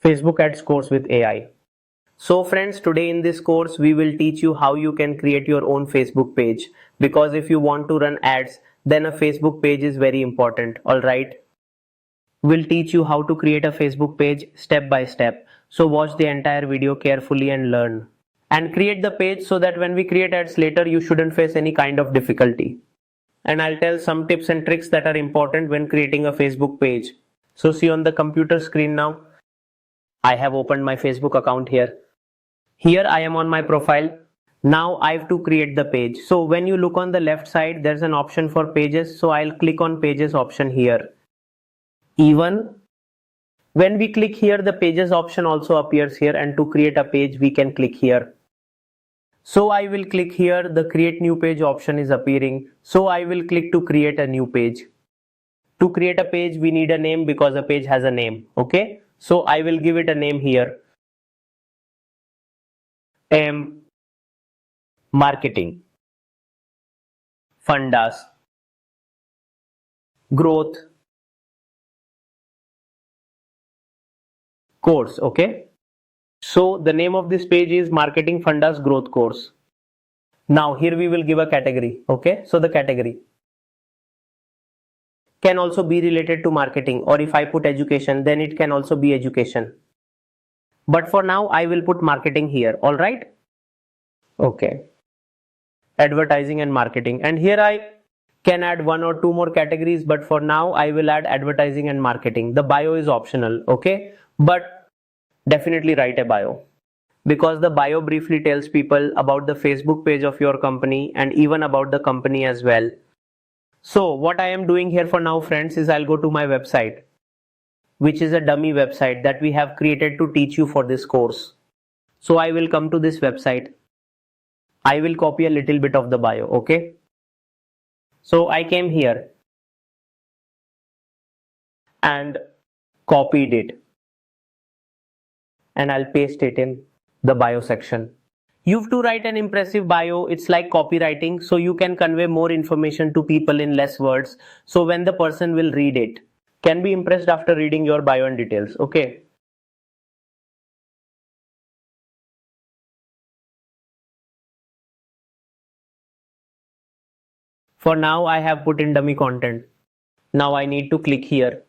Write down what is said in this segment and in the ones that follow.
Facebook ads course with AI. So friends, today in this course we will teach you how you can create your own Facebook page, because if you want to run ads, then a Facebook page is very important. Alright, we'll teach you how to create a Facebook page step by step. So watch the entire video carefully and learn. And create the page so that when we create ads later, you shouldn't face any kind of difficulty. And I'll tell some tips and tricks that are important when creating a Facebook page. So see on the computer screen now, I have opened my Facebook account here. Here I am on my profile. Now I have to create the page. So when you look on the left side, there's an option for pages. So I'll click on pages option here. Even when we click here, the pages option also appears here, and to create a page we can click here. So I will click here, the create new page option is appearing. So I will click to create a new page. To create a page we need a name because a page has a name. Okay, so I will give it a name here. Marketing Fundas Growth Course. Okay, so the name of this page is Marketing Fundas Growth Course. Now here we will give a category. Okay, so the category can also be related to marketing, or if I put education, then it can also be education. But for now I will put marketing here. All right. Okay. Advertising and marketing. And here I can add one or two more categories, but for now I will add advertising and marketing. The bio is optional. Okay. But definitely write a bio, because the bio briefly tells people about the Facebook page of your company and even about the company as well. So what I am doing here for now, friends, is I'll go to my website, which is a dummy website that we have created to teach you for this course. So I will come to this website. I will copy a little bit of the bio. Okay. So I came here and copied it, and I'll paste it in the bio section. You have to write an impressive bio. It's like copywriting, so you can convey more information to people in less words. So when the person will read it, can be impressed after reading your bio and details. Okay. For now I have put in dummy content. Now I need to click here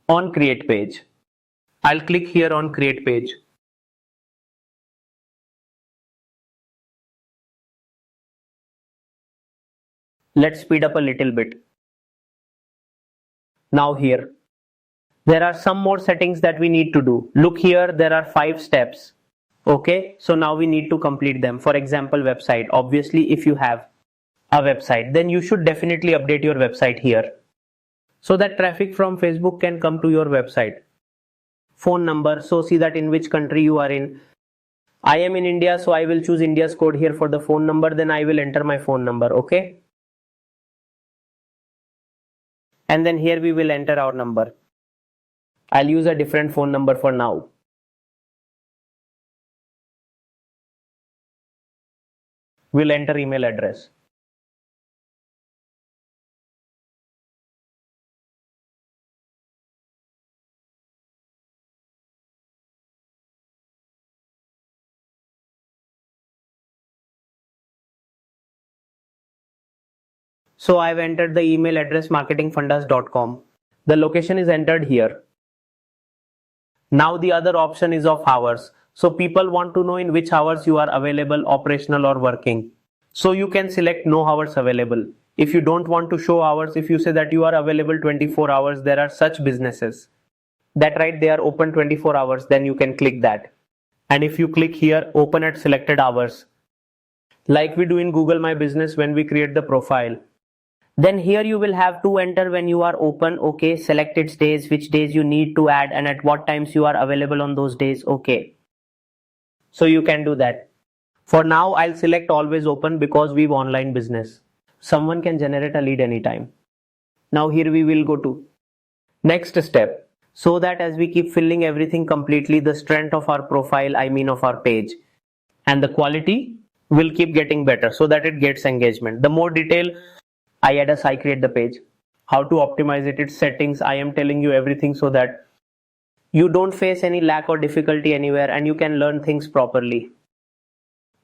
on create page. I'll click here on create page. Let's speed up a little bit. Now here, there are some more settings that we need to do. Look here, there are 5 steps. Okay, so now we need to complete them. For example, website. Obviously, if you have a website, then you should definitely update your website here, so that traffic from Facebook can come to your website. Phone number, so see that in which country you are in. I am in India, so I will choose India's code here for the phone number. Then I will enter my phone number. Okay. And then here we will enter our number. I'll use a different phone number for now. We'll enter email address. So I've entered the email address marketingfundas.com. The location is entered here. Now the other option is of hours. So people want to know in which hours you are available, operational or working. So you can select no hours available. If you don't want to show hours, if you say that you are available 24 hours, there are such businesses that they are open 24 hours, then you can click that. And if you click here, open at selected hours, like we do in Google My Business when we create the profile, then here you will have to enter when you are open. Okay, select its days, which days you need to add, and at what times you are available on those days. Okay, so you can do that. For now I'll select always open, because we've online business. Someone can generate a lead anytime. Now here we will go to next step, so that as we keep filling everything completely, the strength of our profile, of our page, and the quality will keep getting better, so that it gets engagement. The more detail I add as I create the page, how to optimize it, its settings, I am telling you everything, so that You don't face any lack or difficulty anywhere and you can learn things properly.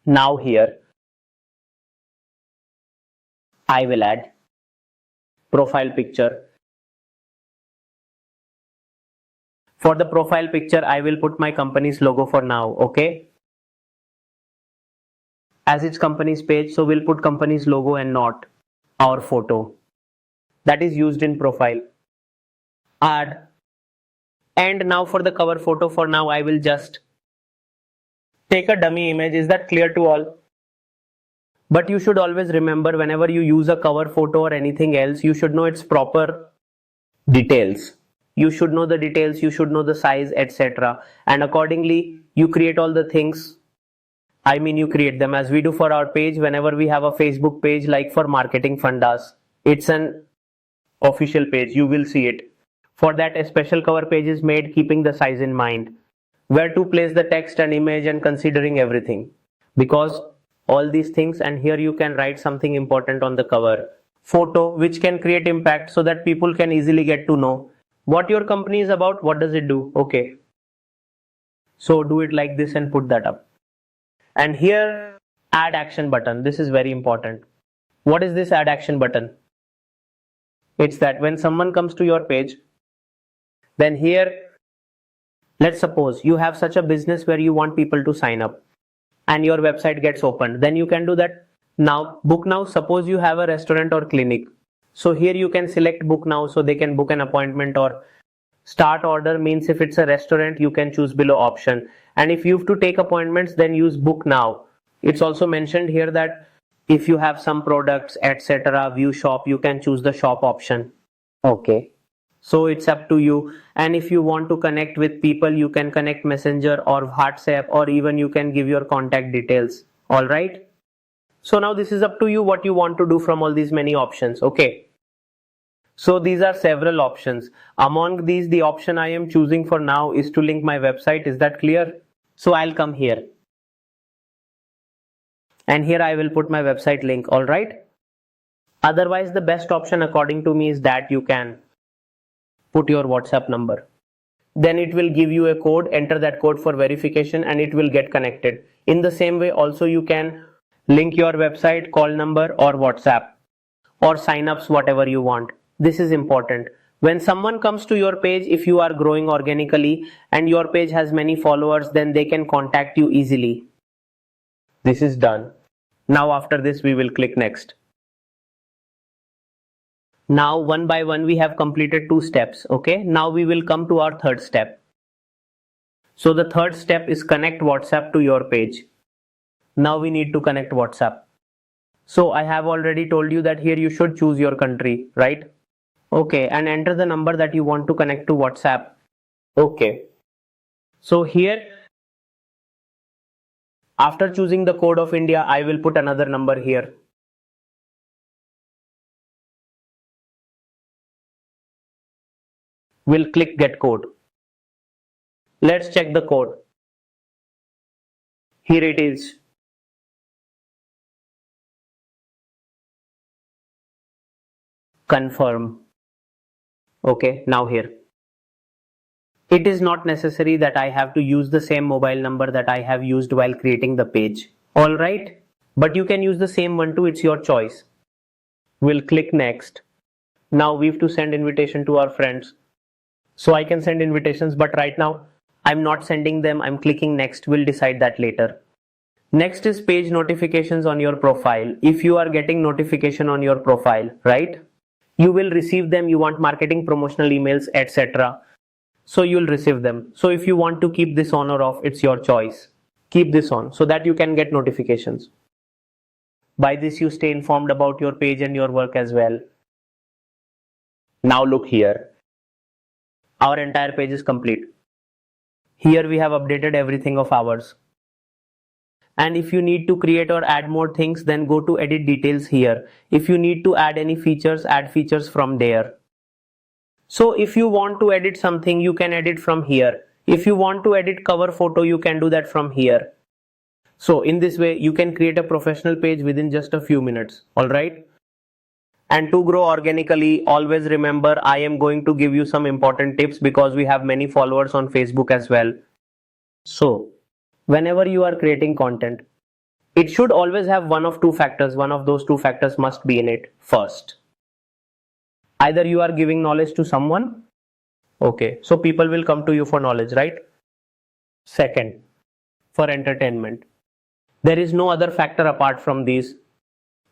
Now here, I will add profile picture. For the profile picture, I will put my company's logo for now, okay? As it's company's page, so we'll put company's logo and not our photo. That is used in profile. Add. And now for the cover photo, for now I will just take a dummy image. Is that clear to all? But you should always remember, whenever you use a cover photo or anything else, you should know its proper details. You should know the details, you should know the size, etc. And accordingly, you create all the things. I mean, you create them as we do for our page. Whenever we have a Facebook page, like for Marketing Fundas, it's an official page. You will see it. For that, a special cover page is made, keeping the size in mind, where to place the text and image and considering everything. Because all these things, and here you can write something important on the cover. Photo, which can create impact so that people can easily get to know what your company is about, what does it do. Okay. So do it like this and put that up. And here, add action button. This is very important. What is this add action button? It's that when someone comes to your page, then here, let's suppose you have such a business where you want people to sign up and your website gets opened. Then you can do that. Now, book now. Suppose you have a restaurant or clinic. So here you can select book now so they can book an appointment, or start order means if it's a restaurant, you can choose below option. And if you have to take appointments, then use book now. It's also mentioned here that if you have some products, etc., view shop, you can choose the shop option. Okay. So it's up to you. And if you want to connect with people, you can connect Messenger or WhatsApp, or even you can give your contact details. All right. So now this is up to you what you want to do from all these many options. Okay. So these are several options. Among these, the option I am choosing for now is to link my website. Is that clear? So I'll come here. And here I will put my website link. All right. Otherwise, the best option according to me is that you can put your WhatsApp number. Then it will give you a code. Enter that code for verification and it will get connected. In the same way, also you can link your website, call number, or WhatsApp, or sign-ups, whatever you want. This is important. When someone comes to your page, if you are growing organically and your page has many followers, then they can contact you easily. This is done. Now after this, we will click next. Now one by one, we have completed 2 steps. Okay. Now we will come to our third step. So the third step is connect WhatsApp to your page. Now we need to connect WhatsApp. So I have already told you that here you should choose your country, right? Okay, and enter the number that you want to connect to WhatsApp. Okay. So here, after choosing the code of India, I will put another number here. We'll click get code. Let's check the code. Here it is. Confirm. Okay, now here. It is not necessary that I have to use the same mobile number that I have used while creating the page. Alright, but you can use the same one too, it's your choice. We'll click next. Now we have to send invitation to our friends. So I can send invitations, but right now I'm not sending them. I'm clicking next. We'll decide that later. Next is page notifications on your profile. If you are getting notification on your profile, right? You will receive them. You want marketing, promotional emails, etc. So you'll receive them. So if you want to keep this on or off, it's your choice. Keep this on so that you can get notifications. By this, you stay informed about your page and your work as well. Now look here. Our entire page is complete. Here we have updated everything of ours. And if you need to create or add more things, then go to edit details here. If you need to add any features, add features from there. So if you want to edit something, you can edit from here. If you want to edit cover photo, you can do that from here. So in this way, you can create a professional page within just a few minutes. All right. And to grow organically, always remember I am going to give you some important tips because we have many followers on Facebook as well. So, whenever you are creating content, it should always have one of two factors. One of those two factors must be in it. First, either you are giving knowledge to someone, okay, so people will come to you for knowledge, right? Second, for entertainment. There is no other factor apart from these.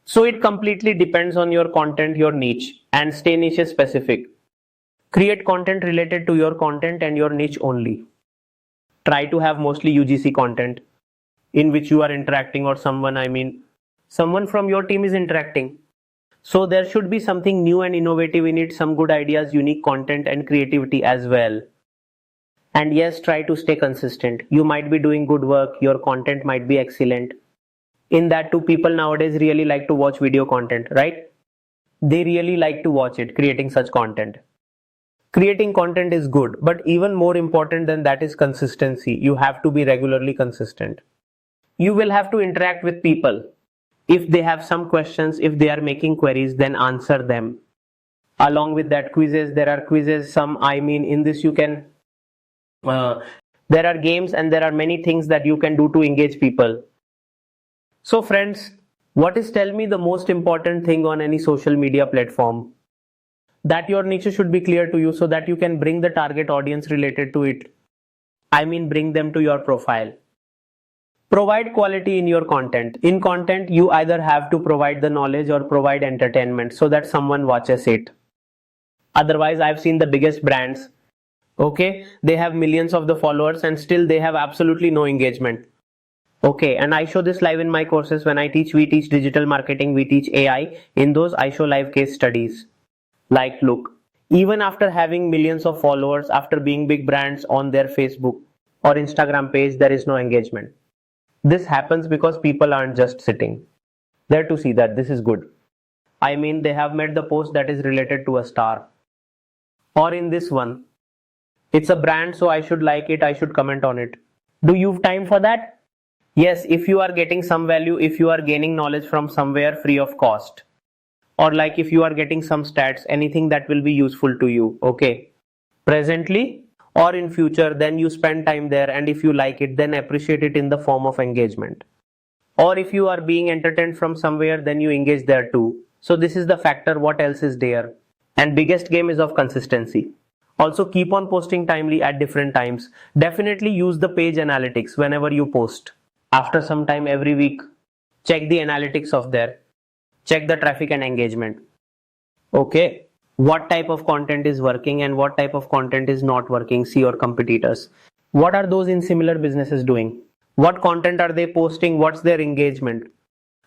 So it completely depends on your content, your niche, and stay niche specific. Create content related to your content and your niche only. Try to have mostly UGC content in which you are interacting, or someone from your team is interacting. So there should be something new and innovative in it, some good ideas, unique content and creativity as well. And yes, try to stay consistent. You might be doing good work, your content might be excellent. In that too, people nowadays really like to watch video content, right? They really like to watch it, creating such content. Creating content is good, but even more important than that is consistency. You have to be regularly consistent. You will have to interact with people. If they have some questions, if they are making queries, then answer them. Along with that, quizzes, there are quizzes, in this you can, there are games and there are many things that you can do to engage people. So friends, tell me the most important thing on any social media platform? That your niche should be clear to you so that you can bring the target audience related to it. Bring them to your profile. Provide quality in your content. In content, you either have to provide the knowledge or provide entertainment so that someone watches it. Otherwise, I've seen the biggest brands, okay, they have millions of the followers and still they have absolutely no engagement. Okay, and I show this live in my courses when we teach digital marketing, we teach AI. In those, I show live case studies. Like, look, even after having millions of followers, after being big brands on their Facebook or Instagram page, there is no engagement. This happens because people aren't just sitting there to see that this is good. They have made the post that is related to a star. Or in this one, it's a brand, so I should like it, I should comment on it. Do you have time for that? Yes, if you are getting some value, if you are gaining knowledge from somewhere free of cost, or like if you are getting some stats, anything that will be useful to you, okay, presently or in future, then you spend time there, and if you like it, then appreciate it in the form of engagement. Or if you are being entertained from somewhere, then you engage there too. So this is the factor, what else is there? And biggest game is of consistency. Also keep on posting timely at different times. Definitely use the page analytics whenever you post. After some time, every week, check the analytics of there. Check the traffic and engagement. Okay, what type of content is working and what type of content is not working. See your competitors. What are those in similar businesses doing? What content are they posting? What's their engagement?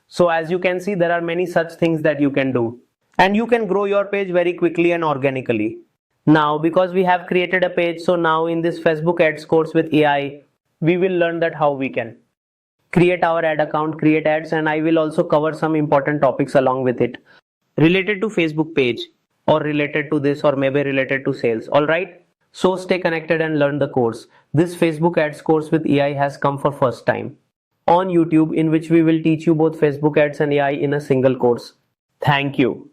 So as you can see, there are many such things that you can do. And you can grow your page very quickly and organically. Now, because we have created a page, so now in this Facebook ads course with AI, we will learn that how we can create our ad account, create ads, and I will also cover some important topics along with it related to Facebook page or related to this or maybe related to sales. All right. So stay connected and learn the course. This Facebook ads course with AI has come for first time on YouTube, in which we will teach you both Facebook ads and AI in a single course. Thank you.